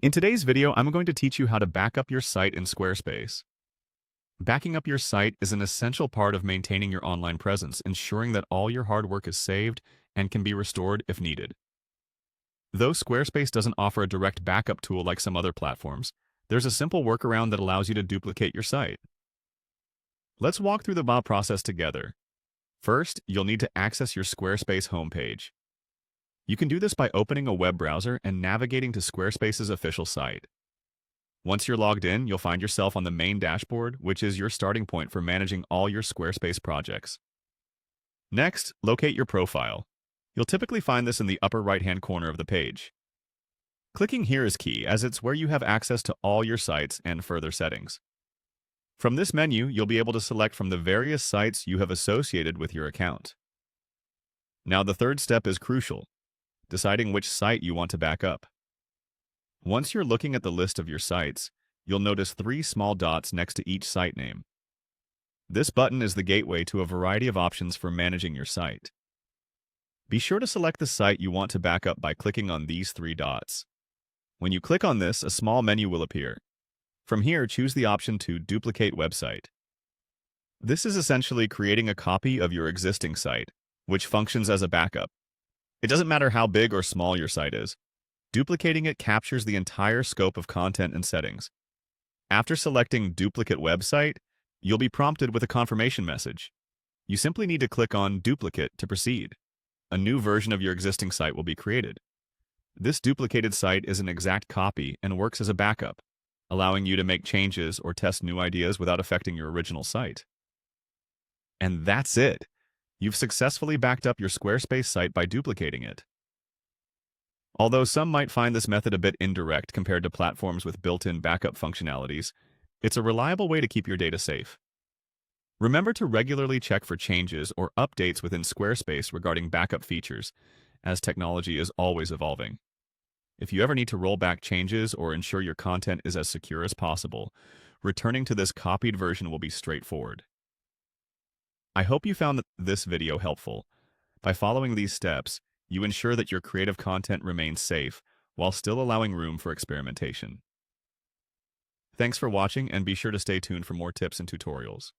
In today's video, I'm going to teach you how to back up your site in Squarespace. Backing up your site is an essential part of maintaining your online presence, ensuring that all your hard work is saved and can be restored if needed. Though Squarespace doesn't offer a direct backup tool like some other platforms, there's a simple workaround that allows you to duplicate your site. Let's walk through the process together. First, you'll need to access your Squarespace homepage. You can do this by opening a web browser and navigating to Squarespace's official site. Once you're logged in, you'll find yourself on the main dashboard, which is your starting point for managing all your Squarespace projects. Next, locate your profile. You'll typically find this in the upper right-hand corner of the page. Clicking here is key, as it's where you have access to all your sites and further settings. From this menu, you'll be able to select from the various sites you have associated with your account. Now, the third step is crucial: deciding which site you want to back up. Once you're looking at the list of your sites, you'll notice 3 small dots next to each site name. This button is the gateway to a variety of options for managing your site. Be sure to select the site you want to back up by clicking on these 3 dots. When you click on this, a small menu will appear. From here, choose the option to Duplicate Website. This is essentially creating a copy of your existing site, which functions as a backup. It doesn't matter how big or small your site is. Duplicating it captures the entire scope of content and settings. After selecting Duplicate Website, you'll be prompted with a confirmation message. You simply need to click on Duplicate to proceed. A new version of your existing site will be created. This duplicated site is an exact copy and works as a backup, allowing you to make changes or test new ideas without affecting your original site. And that's it. You've successfully backed up your Squarespace site by duplicating it. Although some might find this method a bit indirect compared to platforms with built-in backup functionalities, it's a reliable way to keep your data safe. Remember to regularly check for changes or updates within Squarespace regarding backup features, as technology is always evolving. If you ever need to roll back changes or ensure your content is as secure as possible, returning to this copied version will be straightforward. I hope you found this video helpful. By following these steps, you ensure that your creative content remains safe while still allowing room for experimentation. Thanks for watching, and be sure to stay tuned for more tips and tutorials.